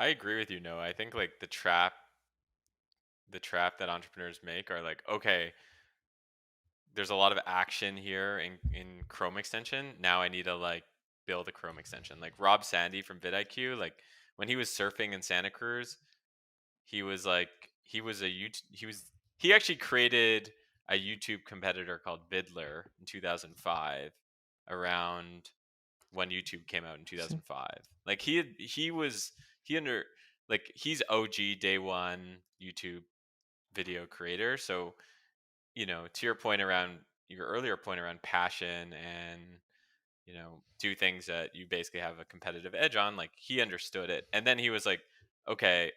I agree with you, Noah. I think like the trap that entrepreneurs make are like, okay, there's a lot of action here in Chrome extension. Now I need to like build a Chrome extension. Like Rob Sandy from vidIQ, like when he was surfing in Santa Cruz, he was like he actually created a YouTube competitor called Vidler in 2005 around when YouTube came out in See? 2005. Like he under like he's OG day one YouTube video creator. So, to your earlier point around passion and, do things that you basically have a competitive edge on, like he understood it. And then he was like, okay,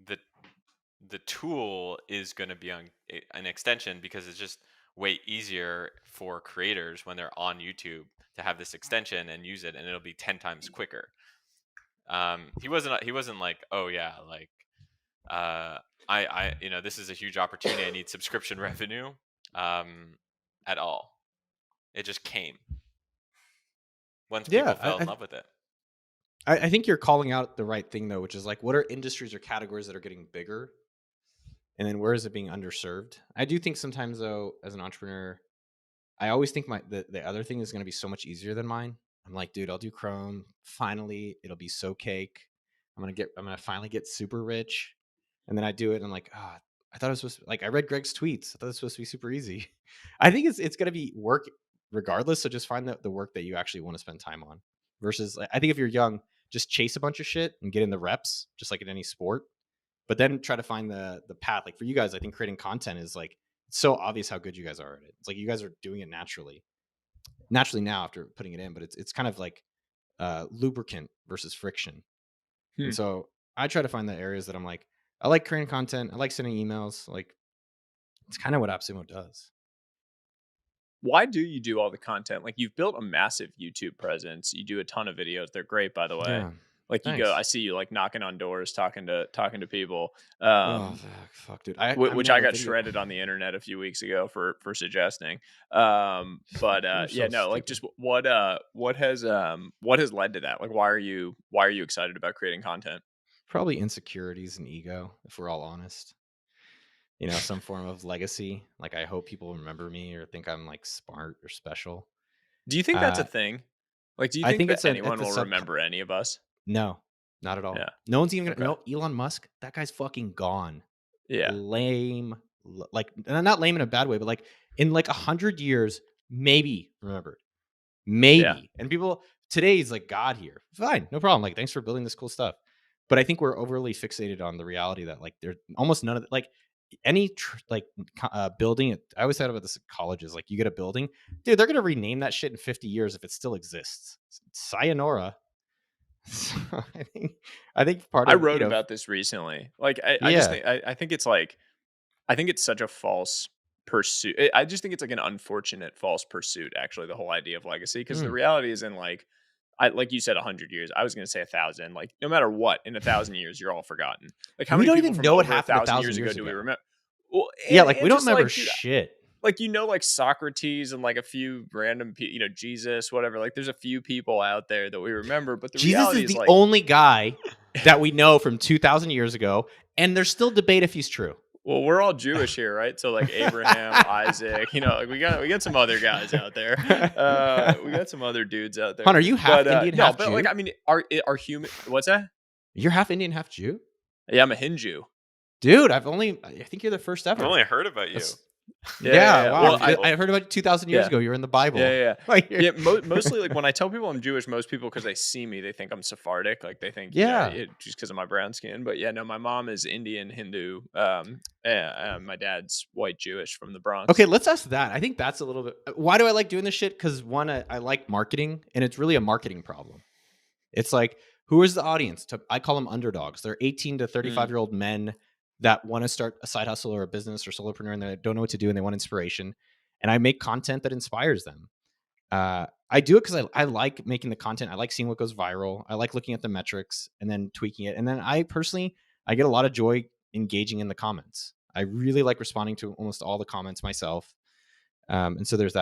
the the tool is going to be an extension because it's just way easier for creators when they're on YouTube to have this extension and use it, and it'll be 10 times quicker. He wasn't like, oh yeah, like uh, this is a huge opportunity. I need subscription revenue, at all. It just came once people Yeah, fell in love with it. I think you're calling out the right thing though, which is like, what are industries or categories that are getting bigger, and then where is it being underserved? I do think sometimes though, as an entrepreneur, I always think the other thing is going to be so much easier than mine. I'm like, dude, I'll do Chrome. Finally, it'll be so cake. I'm gonna finally get super rich, and then I do it, and I'm like, ah, I thought it was supposed to, like I read Greg's tweets. I thought it was supposed to be super easy. I think it's gonna be work regardless. So just find the work that you actually want to spend time on. Versus, I think if you're young, just chase a bunch of shit and get in the reps, just like in any sport. But then try to find the path. Like for you guys, I think creating content is like it's so obvious how good you guys are at it. It's like you guys are doing it naturally now after putting it in, but it's kind of like lubricant versus friction. Hmm. And so I try to find the areas that I'm like, I like creating content, I like sending emails. Like it's kind of what AppSumo does. Why do you do all the content? Like you've built a massive YouTube presence. You do a ton of videos. They're great, by the way. Yeah. Like you go, I Thanks. see you like knocking on doors, talking to people. Oh fuck, dude. I mean, Which I I have a got video. shredded on the internet a few weeks ago for suggesting. But People are yeah, so no, like stupid. just what has led to that? Like why are you excited about creating content? Probably insecurities and ego, if we're all honest. Some form of legacy. Like I hope people remember me or think I'm like smart or special. Do you think that's a Uh thing? Like, do you I think think that it's anyone a will sub. remember any of us? No, not at all. Yeah. No one's even gonna. Okay. No, Elon Musk. That guy's fucking gone. Yeah. Lame. Like, and not lame in a bad way, but like in like 100 years, maybe remembered, Yeah. maybe. And people today is like God here. Fine, no problem. Like, thanks for building this cool stuff. But I think we're overly fixated on the reality that like there's almost none of like any building. I always said about this at colleges. Like, you get a building, dude, they're gonna rename that shit in 50 years if it still exists. Sayonara. So I think part I of wrote about this recently. Like I just yeah. think I think it's like I think it's such a false pursuit. I just think it's like an unfortunate false pursuit, actually, the whole idea of legacy. Because the Mm. reality is in like you said, 100 years. I was gonna say 1,000. Like no matter what, in 1,000 years, you're all forgotten. Like how We many don't people even from know what over a happened a thousand thousand years ago years do we ago. remember? Well, Yeah, and like we and don't just remember like dude, shit. like like Socrates and like a few random Jesus, whatever. Like there's a few people out there that we remember, but the Jesus reality is is the like only guy that we know from 2,000 years ago, and there's still debate if he's true. well, we're all Jewish here, right? So like Abraham, Isaac, like we got some other guys out there. We got some other dudes out there. Hunter, are you half But Indian, no, half but like Jew? I mean, are human? What's that? You're half Indian, half Jew? Yeah, I'm a Hindu. Dude, I think you're the first I've ever. only heard about you. That's, Yeah, yeah, yeah, yeah. wow. Well, That's cool. I heard about you 2,000 years yeah. ago. You're in the Yeah, Bible. yeah, yeah. Like, Yeah, mostly like when I tell people I'm Jewish, most people because they see me, they think I'm Sephardic. Like they think, yeah. just because of my brown skin. But yeah, no, my mom is Indian Hindu. My dad's white Jewish from the Bronx. Okay, let's ask that. I think that's a little bit. Why do I like doing this shit? Because one, I like marketing, and it's really a marketing problem. It's like, who is the audience? I call them underdogs. They're 18 to 35-year-old men that want to start a side hustle or a business or solopreneur, and they don't know what to do, and they want inspiration. And I make content that inspires them. I do it because I like making the content. I like seeing what goes viral. I like looking at the metrics and then tweaking it. And then I get a lot of joy engaging in the comments. I really like responding to almost all the comments myself. And so there's that.